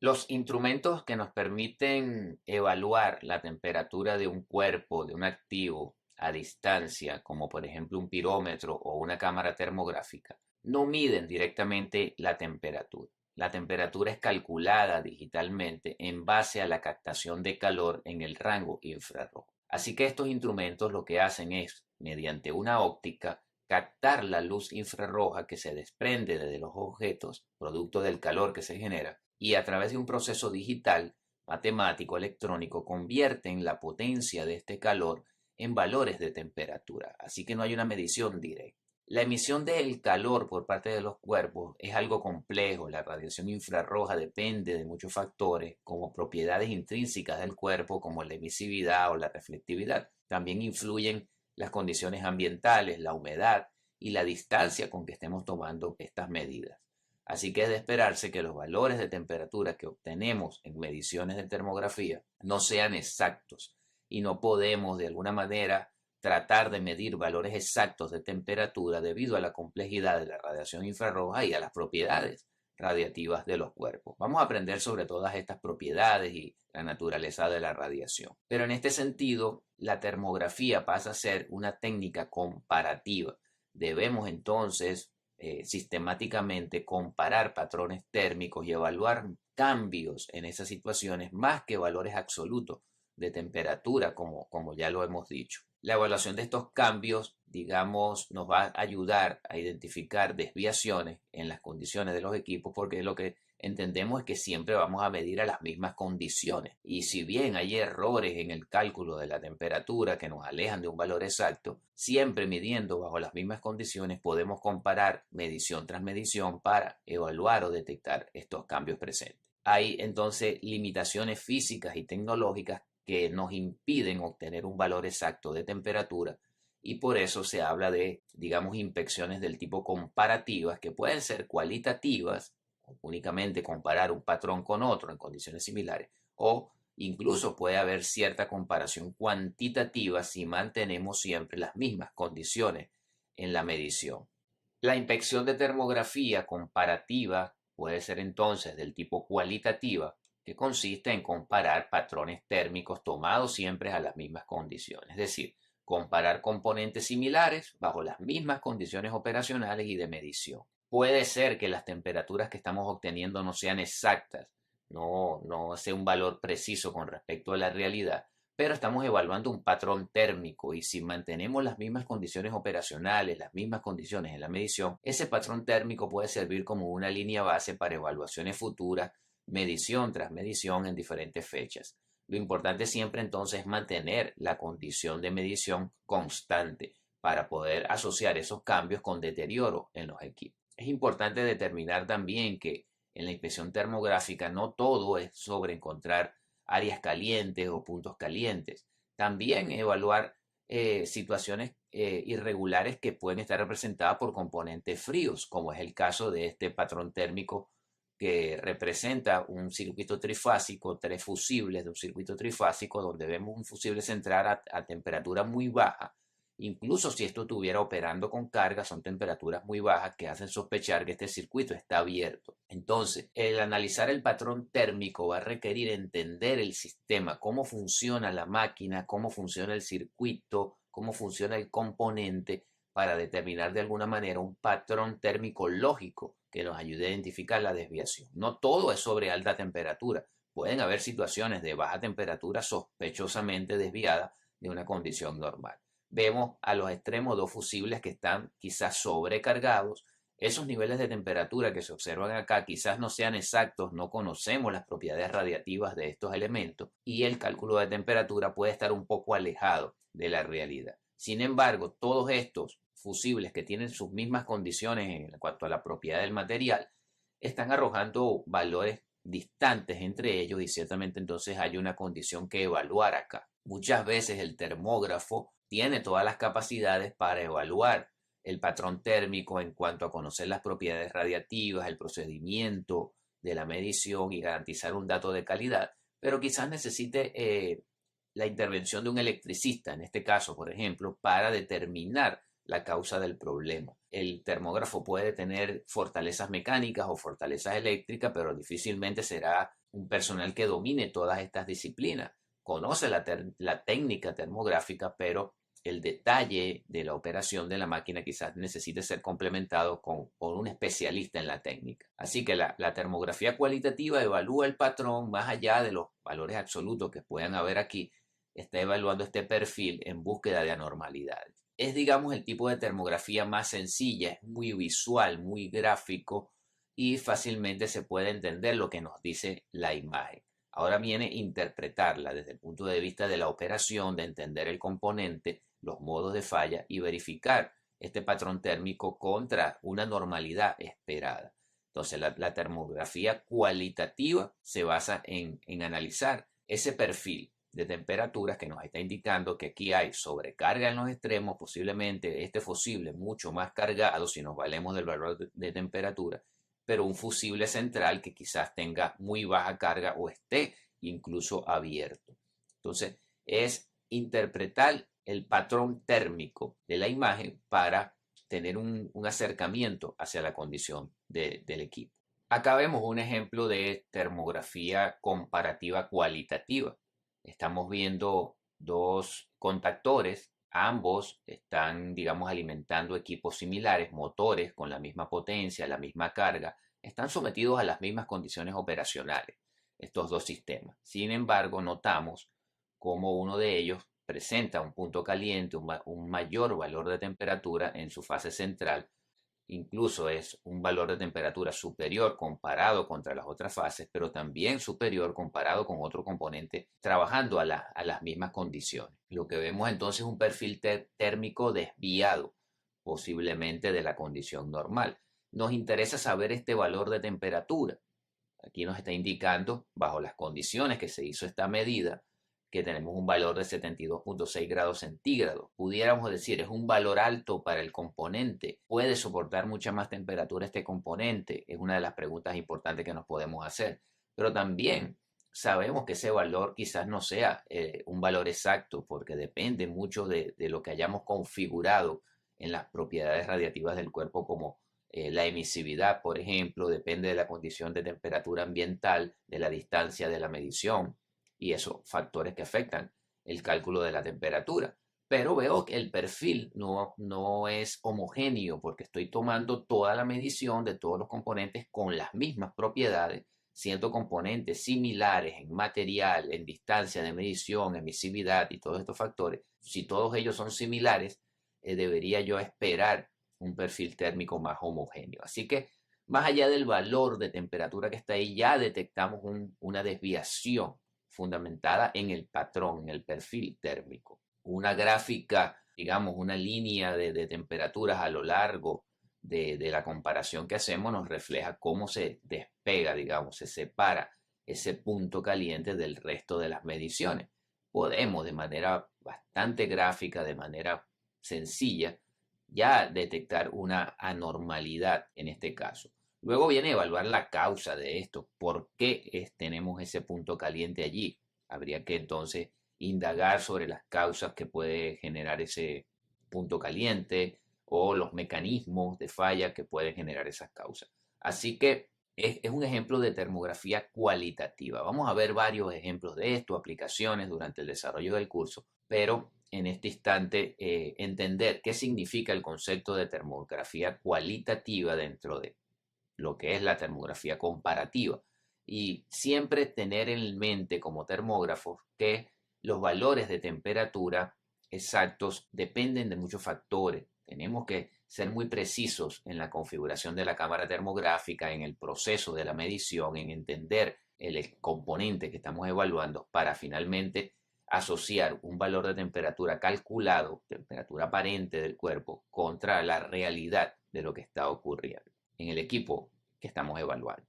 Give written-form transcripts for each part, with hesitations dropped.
Los instrumentos que nos permiten evaluar la temperatura de un cuerpo, de un activo, a distancia, como por ejemplo un pirómetro o una cámara termográfica, no miden directamente la temperatura. La temperatura es calculada digitalmente en base a la captación de calor en el rango infrarrojo. Así que estos instrumentos lo que hacen es, mediante una óptica, captar la luz infrarroja que se desprende de los objetos, producto del calor que se genera, y a través de un proceso digital, matemático, electrónico, convierten la potencia de este calor en valores de temperatura. Así que no hay una medición directa. La emisión del calor por parte de los cuerpos es algo complejo. La radiación infrarroja depende de muchos factores, como propiedades intrínsecas del cuerpo, como la emisividad o la reflectividad. También influyen las condiciones ambientales, la humedad y la distancia con que estemos tomando estas medidas. Así que es de esperarse que los valores de temperatura que obtenemos en mediciones de termografía no sean exactos y no podemos de alguna manera tratar de medir valores exactos de temperatura debido a la complejidad de la radiación infrarroja y a las propiedades radiativas de los cuerpos. Vamos a aprender sobre todas estas propiedades y la naturaleza de la radiación. Pero en este sentido, la termografía pasa a ser una técnica comparativa. Debemos entonces sistemáticamente comparar patrones térmicos y evaluar cambios en esas situaciones más que valores absolutos de temperatura, como ya lo hemos dicho. La evaluación de estos cambios, digamos, nos va a ayudar a identificar desviaciones en las condiciones de los equipos, porque lo que entendemos es que siempre vamos a medir a las mismas condiciones. Y si bien hay errores en el cálculo de la temperatura que nos alejan de un valor exacto, siempre midiendo bajo las mismas condiciones podemos comparar medición tras medición para evaluar o detectar estos cambios presentes. Hay entonces limitaciones físicas y tecnológicas que nos impiden obtener un valor exacto de temperatura y por eso se habla de, digamos, inspecciones del tipo comparativas que pueden ser cualitativas, únicamente comparar un patrón con otro en condiciones similares, o incluso puede haber cierta comparación cuantitativa si mantenemos siempre las mismas condiciones en la medición. La inspección de termografía comparativa puede ser entonces del tipo cualitativa, que consiste en comparar patrones térmicos tomados siempre a las mismas condiciones, es decir, comparar componentes similares bajo las mismas condiciones operacionales y de medición. Puede ser que las temperaturas que estamos obteniendo no sean exactas, no sea un valor preciso con respecto a la realidad, pero estamos evaluando un patrón térmico y si mantenemos las mismas condiciones operacionales, las mismas condiciones en la medición, ese patrón térmico puede servir como una línea base para evaluaciones futuras, medición tras medición en diferentes fechas. Lo importante siempre entonces es mantener la condición de medición constante para poder asociar esos cambios con deterioro en los equipos. Es importante determinar también que en la inspección termográfica no todo es sobre encontrar áreas calientes o puntos calientes. También evaluar situaciones irregulares que pueden estar representadas por componentes fríos, como es el caso de este patrón térmico que representa un circuito trifásico, tres fusibles de un circuito trifásico, donde vemos un fusible central a temperatura muy baja. Incluso si esto estuviera operando con carga, son temperaturas muy bajas que hacen sospechar que este circuito está abierto. Entonces, el analizar el patrón térmico va a requerir entender el sistema, cómo funciona la máquina, cómo funciona el circuito, cómo funciona el componente, para determinar de alguna manera un patrón térmico lógico que nos ayude a identificar la desviación. No todo es sobre alta temperatura. Pueden haber situaciones de baja temperatura sospechosamente desviadas de una condición normal. Vemos a los extremos dos fusibles que están quizás sobrecargados. Esos niveles de temperatura que se observan acá quizás no sean exactos, no conocemos las propiedades radiativas de estos elementos y el cálculo de temperatura puede estar un poco alejado de la realidad. Sin embargo, todos estos fusibles que tienen sus mismas condiciones en cuanto a la propiedad del material están arrojando valores distantes entre ellos y ciertamente entonces hay una condición que evaluar acá. Muchas veces el termógrafo tiene todas las capacidades para evaluar el patrón térmico en cuanto a conocer las propiedades radiativas, el procedimiento de la medición y garantizar un dato de calidad, pero quizás necesite la intervención de un electricista, en este caso, por ejemplo, para determinar la causa del problema. el termógrafo puede tener fortalezas mecánicas o fortalezas eléctricas, pero difícilmente será un personal que domine todas estas disciplinas. Conoce la técnica termográfica, pero el detalle de la operación de la máquina quizás necesite ser complementado con un especialista en la técnica. Así que la termografía cualitativa evalúa el patrón más allá de los valores absolutos que puedan haber aquí, está evaluando este perfil en búsqueda de anormalidades. Es, digamos, el tipo de termografía más sencilla, es muy visual, muy gráfico y fácilmente se puede entender lo que nos dice la imagen. Ahora viene interpretarla desde el punto de vista de la operación, de entender el componente, los modos de falla y verificar este patrón térmico contra una normalidad esperada. Entonces, la termografía cualitativa se basa en analizar ese perfil de temperaturas que nos está indicando que aquí hay sobrecarga en los extremos, posiblemente este fusible mucho más cargado si nos valemos del valor de temperatura, pero un fusible central que quizás tenga muy baja carga o esté incluso abierto. Entonces, es interpretar el patrón térmico de la imagen para tener un acercamiento hacia la condición del equipo. Acá vemos un ejemplo de termografía comparativa cualitativa. Estamos viendo dos contactores, ambos están, digamos, alimentando equipos similares, motores con la misma potencia, la misma carga, están sometidos a las mismas condiciones operacionales, estos dos sistemas. Sin embargo, notamos cómo uno de ellos presenta un punto caliente, un mayor valor de temperatura en su fase central, incluso es un valor de temperatura superior comparado contra las otras fases, pero también superior comparado con otro componente trabajando a las mismas condiciones. Lo que vemos entonces es un perfil térmico desviado, posiblemente de la condición normal. Nos interesa saber este valor de temperatura. Aquí nos está indicando, bajo las condiciones que se hizo esta medida, que tenemos un valor de 72.6 grados centígrados. Pudiéramos decir, es un valor alto para el componente. ¿Puede soportar mucha más temperatura este componente? Es una de las preguntas importantes que nos podemos hacer. Pero también sabemos que ese valor quizás no sea un valor exacto, porque depende mucho de lo que hayamos configurado en las propiedades radiativas del cuerpo, como la emisividad, por ejemplo, depende de la condición de temperatura ambiental, de la distancia de la medición y esos factores que afectan el cálculo de la temperatura. Pero veo que el perfil no es homogéneo porque estoy tomando toda la medición de todos los componentes con las mismas propiedades, siendo componentes similares en material, en distancia de medición, emisividad y todos estos factores. Si todos ellos son similares, debería yo esperar un perfil térmico más homogéneo. Así que más allá del valor de temperatura que está ahí, ya detectamos una desviación fundamentada en el patrón, en el perfil térmico. Una gráfica, digamos, una línea de temperaturas a lo largo de la comparación que hacemos nos refleja cómo se despega, digamos, se separa ese punto caliente del resto de las mediciones. Podemos de manera bastante gráfica, de manera sencilla, ya detectar una anormalidad en este caso. Luego viene evaluar la causa de esto, por qué tenemos ese punto caliente allí. Habría que entonces indagar sobre las causas que puede generar ese punto caliente o los mecanismos de falla que pueden generar esas causas. Así que es un ejemplo de termografía cualitativa. Vamos a ver varios ejemplos de esto, aplicaciones durante el desarrollo del curso, pero en este instante entender qué significa el concepto de termografía cualitativa dentro de lo que es la termografía comparativa. Y siempre tener en mente como termógrafos que los valores de temperatura exactos dependen de muchos factores. Tenemos que ser muy precisos en la configuración de la cámara termográfica, en el proceso de la medición, en entender el componente que estamos evaluando para finalmente asociar un valor de temperatura calculado, temperatura aparente del cuerpo, contra la realidad de lo que está ocurriendo en el equipo que estamos evaluando.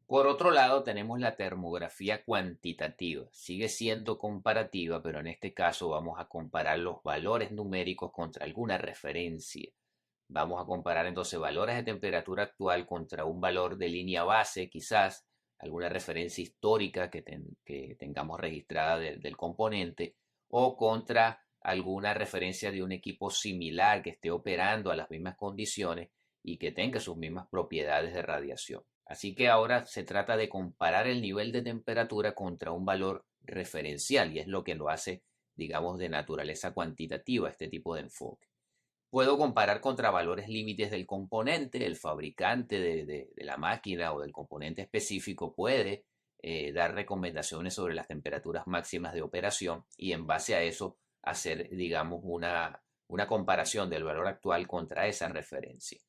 Por otro lado, tenemos la termografía cuantitativa. Sigue siendo comparativa, pero en este caso vamos a comparar los valores numéricos contra alguna referencia. Vamos a comparar entonces valores de temperatura actual contra un valor de línea base, quizás alguna referencia histórica que tengamos registrada del componente, o contra alguna referencia de un equipo similar que esté operando a las mismas condiciones y que tenga sus mismas propiedades de radiación. Así que ahora se trata de comparar el nivel de temperatura contra un valor referencial y es lo que lo hace, digamos, de naturaleza cuantitativa este tipo de enfoque. Puedo comparar contra valores límites del componente, el fabricante de la máquina o del componente específico puede dar recomendaciones sobre las temperaturas máximas de operación y en base a eso hacer, digamos, una comparación del valor actual contra esa referencia.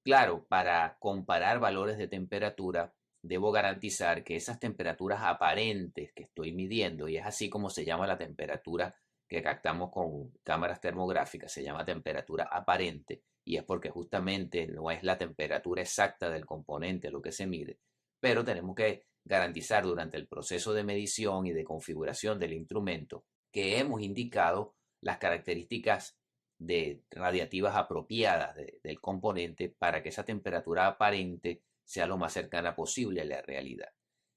Claro, para comparar valores de temperatura, debo garantizar que esas temperaturas aparentes que estoy midiendo, y es así como se llama la temperatura que captamos con cámaras termográficas, se llama temperatura aparente, y es porque justamente no es la temperatura exacta del componente lo que se mide, pero tenemos que garantizar durante el proceso de medición y de configuración del instrumento que hemos indicado las características radiativas apropiadas del componente para que esa temperatura aparente sea lo más cercana posible a la realidad.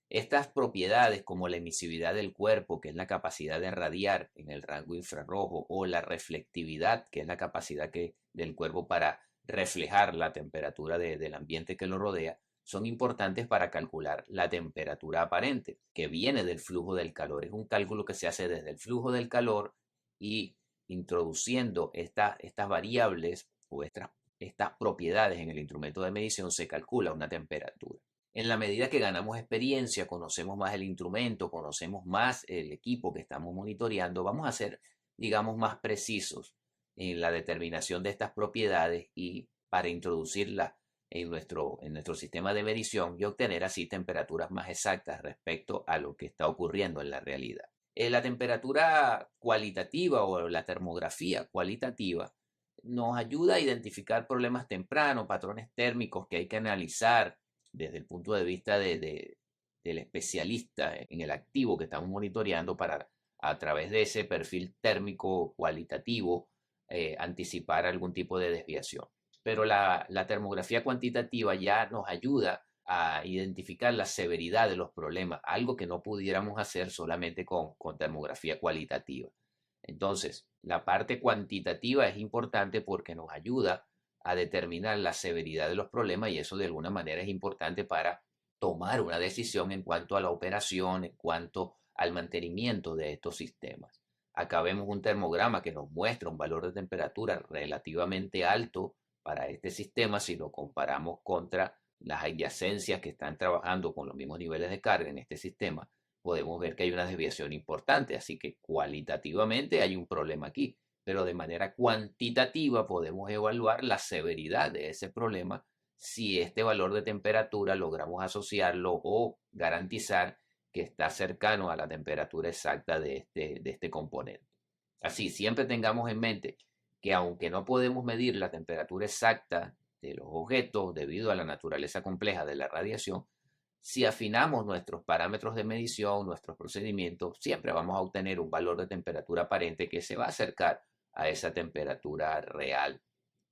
Estas propiedades como la emisividad del cuerpo, que es la capacidad de radiar en el rango infrarrojo, o la reflectividad, que es la capacidad del cuerpo para reflejar la temperatura del ambiente que lo rodea, son importantes para calcular la temperatura aparente, que viene del flujo del calor. Es un cálculo que se hace desde el flujo del calor y introduciendo estas variables o estas propiedades en el instrumento de medición se calcula una temperatura. En la medida que ganamos experiencia, conocemos más el instrumento, conocemos más el equipo que estamos monitoreando, vamos a ser, digamos, más precisos en la determinación de estas propiedades y para introducirlas en nuestro sistema de medición y obtener así temperaturas más exactas respecto a lo que está ocurriendo en la realidad. La temperatura cualitativa o la termografía cualitativa nos ayuda a identificar problemas tempranos, patrones térmicos que hay que analizar desde el punto de vista del especialista en el activo que estamos monitoreando para a través de ese perfil térmico cualitativo anticipar algún tipo de desviación. Pero la termografía cuantitativa ya nos ayuda a identificar la severidad de los problemas, algo que no pudiéramos hacer solamente con termografía cualitativa. Entonces, la parte cuantitativa es importante porque nos ayuda a determinar la severidad de los problemas y eso de alguna manera es importante para tomar una decisión en cuanto a la operación, en cuanto al mantenimiento de estos sistemas. Acá vemos un termograma que nos muestra un valor de temperatura relativamente alto para este sistema si lo comparamos contra las adyacencias que están trabajando con los mismos niveles de carga en este sistema, podemos ver que hay una desviación importante, así que cualitativamente hay un problema aquí, pero de manera cuantitativa podemos evaluar la severidad de ese problema si este valor de temperatura logramos asociarlo o garantizar que está cercano a la temperatura exacta de este componente. Así, siempre tengamos en mente que aunque no podemos medir la temperatura exacta de los objetos debido a la naturaleza compleja de la radiación, si afinamos nuestros parámetros de medición, nuestros procedimientos, siempre vamos a obtener un valor de temperatura aparente que se va a acercar a esa temperatura real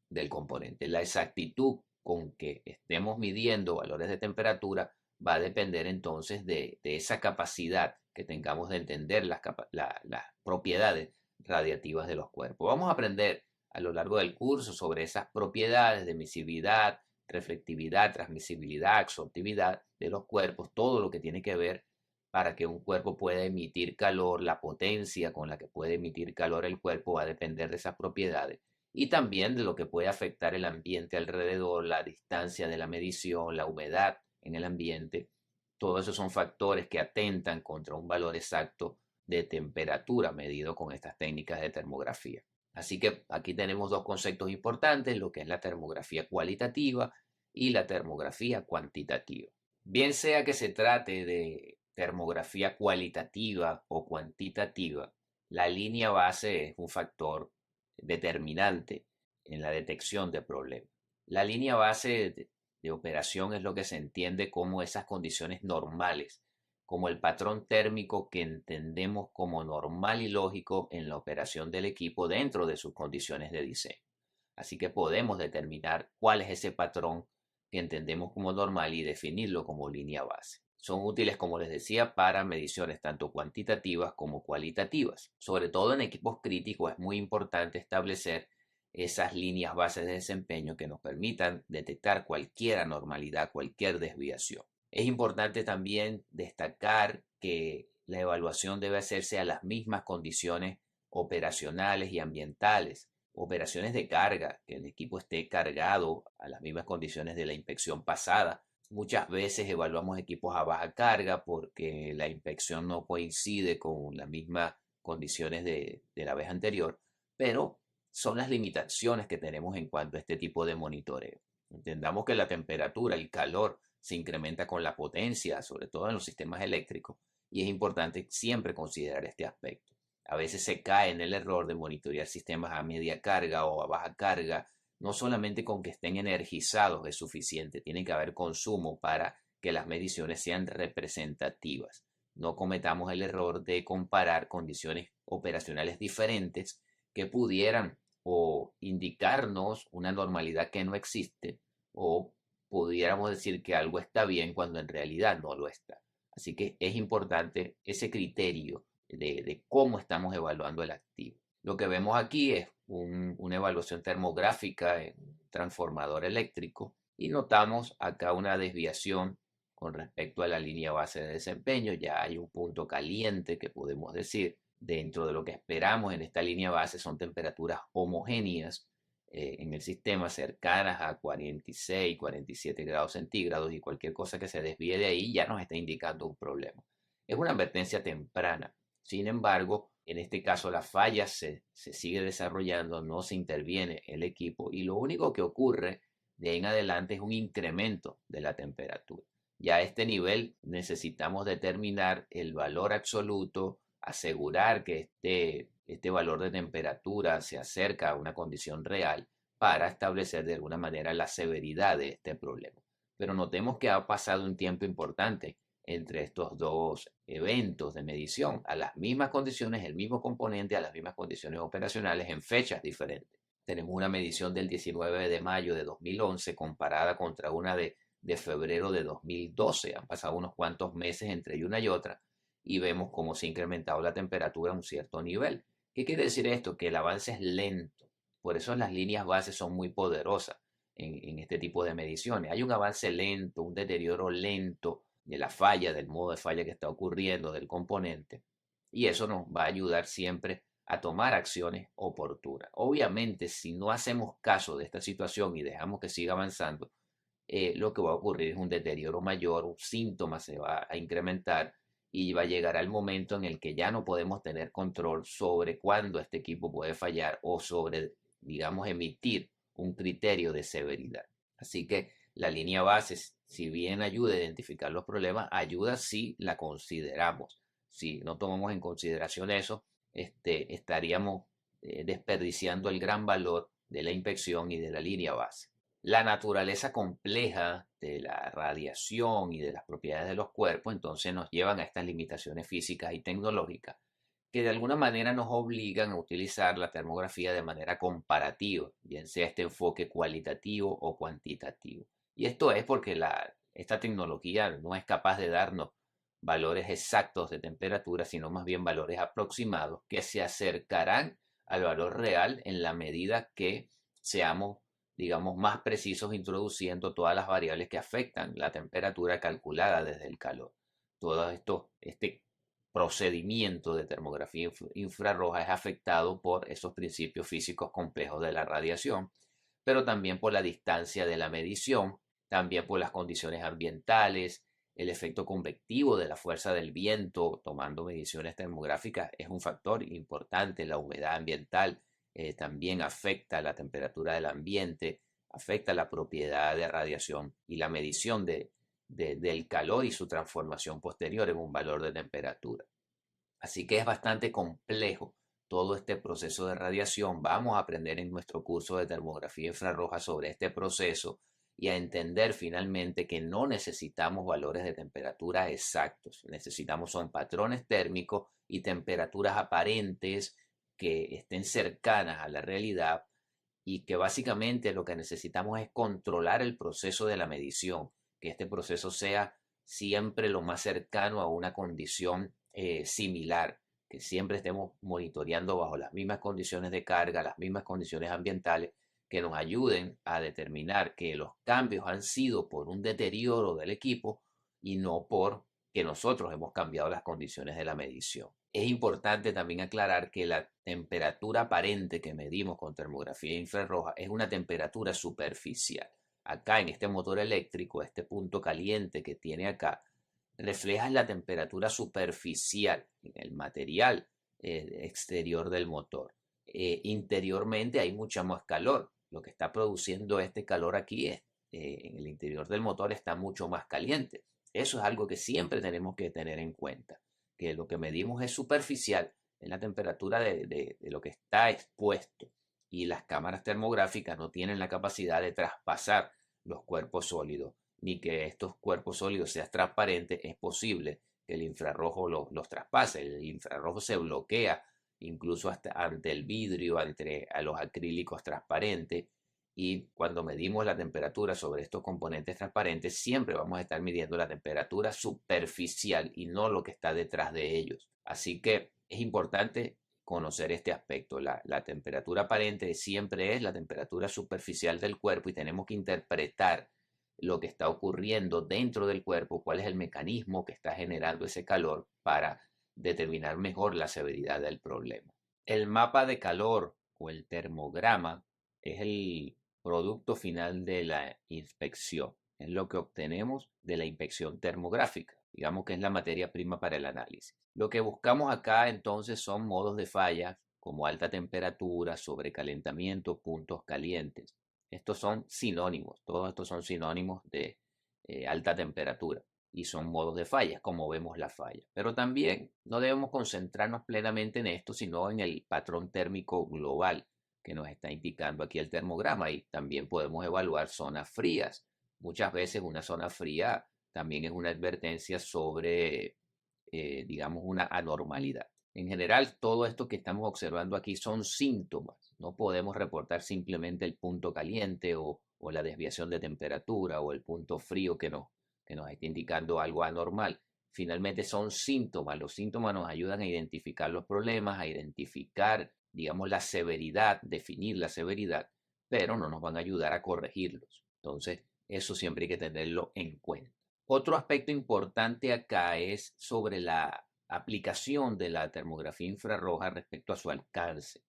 del componente. La exactitud con que estemos midiendo valores de temperatura va a depender entonces de esa capacidad que tengamos de entender las propiedades radiativas de los cuerpos. Vamos a aprender a lo largo del curso sobre esas propiedades de emisividad, reflectividad, transmisibilidad, absortividad de los cuerpos, todo lo que tiene que ver para que un cuerpo pueda emitir calor, la potencia con la que puede emitir calor el cuerpo va a depender de esas propiedades y también de lo que puede afectar el ambiente alrededor, la distancia de la medición, la humedad en el ambiente. Todos esos son factores que atentan contra un valor exacto de temperatura medido con estas técnicas de termografía. Así que aquí tenemos dos conceptos importantes, lo que es la termografía cualitativa y la termografía cuantitativa. Bien sea que se trate de termografía cualitativa o cuantitativa, la línea base es un factor determinante en la detección de problemas. La línea base de operación es lo que se entiende como esas condiciones normales, como el patrón térmico que entendemos como normal y lógico en la operación del equipo dentro de sus condiciones de diseño. Así que podemos determinar cuál es ese patrón que entendemos como normal y definirlo como línea base. Son útiles, como les decía, para mediciones tanto cuantitativas como cualitativas. Sobre todo en equipos críticos es muy importante establecer esas líneas bases de desempeño que nos permitan detectar cualquier anormalidad, cualquier desviación. Es importante también destacar que la evaluación debe hacerse a las mismas condiciones operacionales y ambientales. Operaciones de carga, que el equipo esté cargado a las mismas condiciones de la inspección pasada. Muchas veces evaluamos equipos a baja carga porque la inspección no coincide con las mismas condiciones de la vez anterior, pero son las limitaciones que tenemos en cuanto a este tipo de monitoreo. Entendamos que la temperatura, el calor, se incrementa con la potencia, sobre todo en los sistemas eléctricos, y es importante siempre considerar este aspecto. A veces se cae en el error de monitorear sistemas a media carga o a baja carga. No solamente con que estén energizados es suficiente, tiene que haber consumo para que las mediciones sean representativas. No cometamos el error de comparar condiciones operacionales diferentes que pudieran o indicarnos una normalidad que no existe o pudiéramos decir que algo está bien cuando en realidad no lo está. Así que es importante ese criterio de cómo estamos evaluando el activo. Lo que vemos aquí es una evaluación termográfica en un transformador eléctrico y notamos acá una desviación con respecto a la línea base de desempeño. Ya hay un punto caliente que podemos decir. Dentro de lo que esperamos en esta línea base son temperaturas homogéneas en el sistema cercanas a 46, 47 grados centígrados y cualquier cosa que se desvíe de ahí ya nos está indicando un problema. Es una advertencia temprana. Sin embargo, en este caso la falla se sigue desarrollando, no se interviene el equipo y lo único que ocurre de ahí en adelante es un incremento de la temperatura. Ya a este nivel necesitamos determinar el valor absoluto, asegurar que este valor de temperatura se acerca a una condición real para establecer de alguna manera la severidad de este problema. Pero notemos que ha pasado un tiempo importante entre estos dos eventos de medición a las mismas condiciones, el mismo componente, a las mismas condiciones operacionales en fechas diferentes. Tenemos una medición del 19 de mayo de 2011 comparada contra una de febrero de 2012. Han pasado unos cuantos meses entre una y otra y vemos cómo se ha incrementado la temperatura a un cierto nivel. ¿Qué quiere decir esto? Que el avance es lento. Por eso las líneas bases son muy poderosas en este tipo de mediciones. Hay un avance lento, un deterioro lento de la falla, del modo de falla que está ocurriendo, del componente. Y eso nos va a ayudar siempre a tomar acciones oportunas. Obviamente, si no hacemos caso de esta situación y dejamos que siga avanzando, lo que va a ocurrir es un deterioro mayor, un síntoma se va a incrementar y va a llegar al momento en el que ya no podemos tener control sobre cuándo este equipo puede fallar o sobre, digamos, emitir un criterio de severidad. Así que la línea base, si bien ayuda a identificar los problemas, ayuda si la consideramos. Si no tomamos en consideración eso, estaríamos desperdiciando el gran valor de la inspección y de la línea base. La naturaleza compleja de la radiación y de las propiedades de los cuerpos entonces nos llevan a estas limitaciones físicas y tecnológicas que de alguna manera nos obligan a utilizar la termografía de manera comparativa, bien sea este enfoque cualitativo o cuantitativo. Y esto es porque esta tecnología no es capaz de darnos valores exactos de temperatura, sino más bien valores aproximados que se acercarán al valor real en la medida que seamos, digamos, más precisos introduciendo todas las variables que afectan la temperatura calculada desde el calor. Todo esto, este procedimiento de termografía infrarroja es afectado por esos principios físicos complejos de la radiación, pero también por la distancia de la medición, también por las condiciones ambientales, el efecto convectivo de la fuerza del viento, tomando mediciones termográficas, es un factor importante. La humedad ambiental también afecta la temperatura del ambiente, afecta la propiedad de radiación y la medición del calor y su transformación posterior en un valor de temperatura. Así que es bastante complejo todo este proceso de radiación. Vamos a aprender en nuestro curso de termografía infrarroja sobre este proceso y a entender finalmente que no necesitamos valores de temperatura exactos. Necesitamos son patrones térmicos y temperaturas aparentes que estén cercanas a la realidad y que básicamente lo que necesitamos es controlar el proceso de la medición, que este proceso sea siempre lo más cercano a una condición similar, que siempre estemos monitoreando bajo las mismas condiciones de carga, las mismas condiciones ambientales, que nos ayuden a determinar que los cambios han sido por un deterioro del equipo y no por que nosotros hemos cambiado las condiciones de la medición. Es importante también aclarar que la temperatura aparente que medimos con termografía infrarroja es una temperatura superficial. Acá en este motor eléctrico, este punto caliente que tiene acá, refleja la temperatura superficial en el material exterior del motor. Interiormente hay mucha más calor. Lo que está produciendo este calor aquí es, en el interior del motor está mucho más caliente. Eso es algo que siempre tenemos que tener en cuenta, que lo que medimos es superficial, es la temperatura de lo que está expuesto, y las cámaras termográficas no tienen la capacidad de traspasar los cuerpos sólidos, ni que estos cuerpos sólidos sean transparentes. Es posible que el infrarrojo los traspase. El infrarrojo se bloquea incluso hasta ante el vidrio, ante a los acrílicos transparentes, y cuando medimos la temperatura sobre estos componentes transparentes, siempre vamos a estar midiendo la temperatura superficial y no lo que está detrás de ellos. Así que es importante conocer este aspecto. La temperatura aparente siempre es la temperatura superficial del cuerpo y tenemos que interpretar lo que está ocurriendo dentro del cuerpo, cuál es el mecanismo que está generando ese calor para determinar mejor la severidad del problema. El mapa de calor o el termograma es el producto final de la inspección. Es lo que obtenemos de la inspección termográfica. Digamos que es la materia prima para el análisis. Lo que buscamos acá entonces son modos de falla como alta temperatura, sobrecalentamiento, puntos calientes. Estos son sinónimos, todos estos son sinónimos de alta temperatura y son modos de fallas, como vemos la falla. Pero también no debemos concentrarnos plenamente en esto, sino en el patrón térmico global que nos está indicando aquí el termograma, y también podemos evaluar zonas frías. Muchas veces una zona fría también es una advertencia sobre, digamos, una anormalidad. En general, todo esto que estamos observando aquí son síntomas. No podemos reportar simplemente el punto caliente o la desviación de temperatura o el punto frío que nos está indicando algo anormal. Finalmente son síntomas. Los síntomas nos ayudan a identificar los problemas, a identificar, digamos, la severidad, definir la severidad, pero no nos van a ayudar a corregirlos. Entonces, eso siempre hay que tenerlo en cuenta. Otro aspecto importante acá es sobre la aplicación de la termografía infrarroja respecto a su alcance.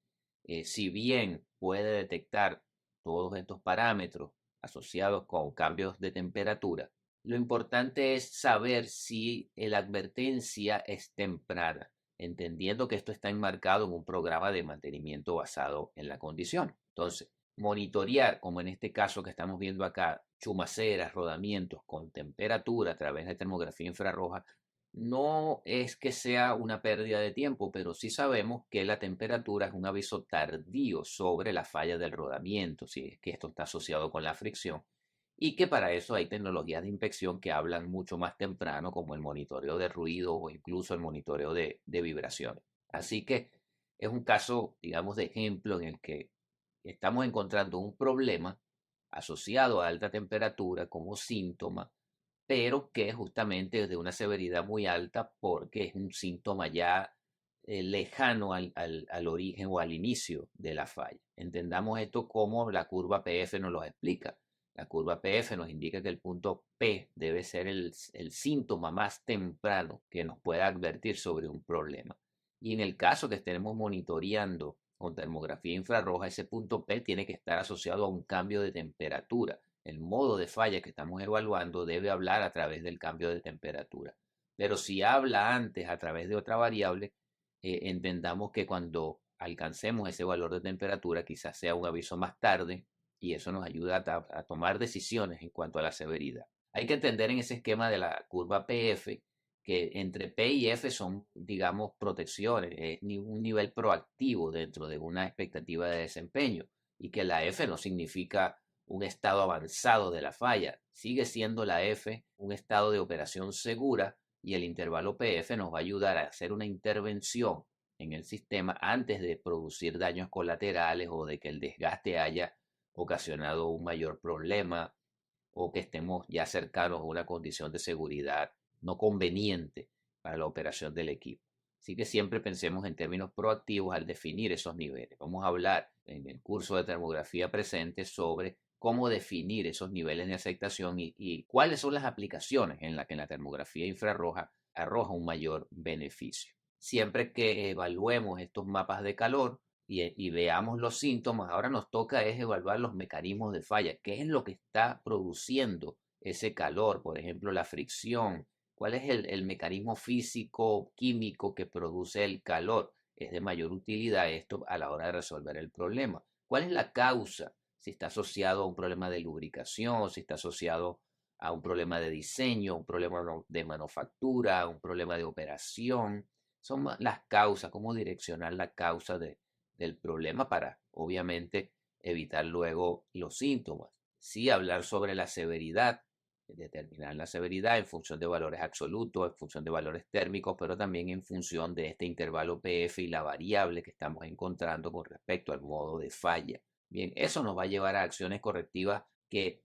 Si bien puede detectar todos estos parámetros asociados con cambios de temperatura, lo importante es saber si la advertencia es temprana, entendiendo que esto está enmarcado en un programa de mantenimiento basado en la condición. Entonces, monitorear, como en este caso que estamos viendo acá, chumaceras, rodamientos con temperatura a través de termografía infrarroja, no es que sea una pérdida de tiempo, pero sí sabemos que la temperatura es un aviso tardío sobre la falla del rodamiento, si es que esto está asociado con la fricción, y que para eso hay tecnologías de inspección que hablan mucho más temprano, como el monitoreo de ruido o incluso el monitoreo de vibraciones. Así que es un caso, digamos, de ejemplo en el que estamos encontrando un problema asociado a alta temperatura como síntoma, pero que justamente es de una severidad muy alta porque es un síntoma ya lejano al origen o al inicio de la falla. Entendamos esto como la curva PF nos lo explica. La curva PF nos indica que el punto P debe ser el síntoma más temprano que nos pueda advertir sobre un problema. Y en el caso que estemos monitoreando con termografía infrarroja, ese punto P tiene que estar asociado a un cambio de temperatura. El modo de falla que estamos evaluando debe hablar a través del cambio de temperatura. Pero si habla antes a través de otra variable, entendamos que cuando alcancemos ese valor de temperatura quizás sea un aviso más tarde, y eso nos ayuda a tomar decisiones en cuanto a la severidad. Hay que entender en ese esquema de la curva PF que entre P y F son, digamos, protecciones, es un nivel proactivo dentro de una expectativa de desempeño, y que la F no significa un estado avanzado de la falla, sigue siendo la F un estado de operación segura, y el intervalo PF nos va a ayudar a hacer una intervención en el sistema antes de producir daños colaterales o de que el desgaste haya ocasionado un mayor problema o que estemos ya cercanos a una condición de seguridad no conveniente para la operación del equipo. Así que siempre pensemos en términos proactivos al definir esos niveles. Vamos a hablar en el curso de termografía presente sobre cómo definir esos niveles de aceptación y cuáles son las aplicaciones en las que la termografía infrarroja arroja un mayor beneficio. Siempre que evaluemos estos mapas de calor y veamos los síntomas, ahora nos toca es evaluar los mecanismos de falla. ¿Qué es lo que está produciendo ese calor? Por ejemplo, la fricción. ¿Cuál es el mecanismo físico, químico que produce el calor? Es de mayor utilidad esto a la hora de resolver el problema. ¿Cuál es la causa? Si está asociado a un problema de lubricación, si está asociado a un problema de diseño, un problema de manufactura, un problema de operación. Son las causas, cómo direccionar la causa del problema para, obviamente, evitar luego los síntomas. Sí, hablar sobre la severidad, determinar la severidad en función de valores absolutos, en función de valores térmicos, pero también en función de este intervalo PF y la variable que estamos encontrando con respecto al modo de falla. Bien, eso nos va a llevar a acciones correctivas que,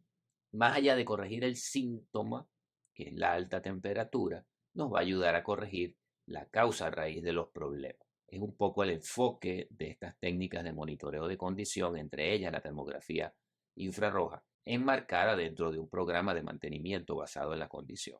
más allá de corregir el síntoma, que es la alta temperatura, nos va a ayudar a corregir la causa raíz de los problemas. Es un poco el enfoque de estas técnicas de monitoreo de condición, entre ellas la termografía infrarroja, enmarcada dentro de un programa de mantenimiento basado en la condición.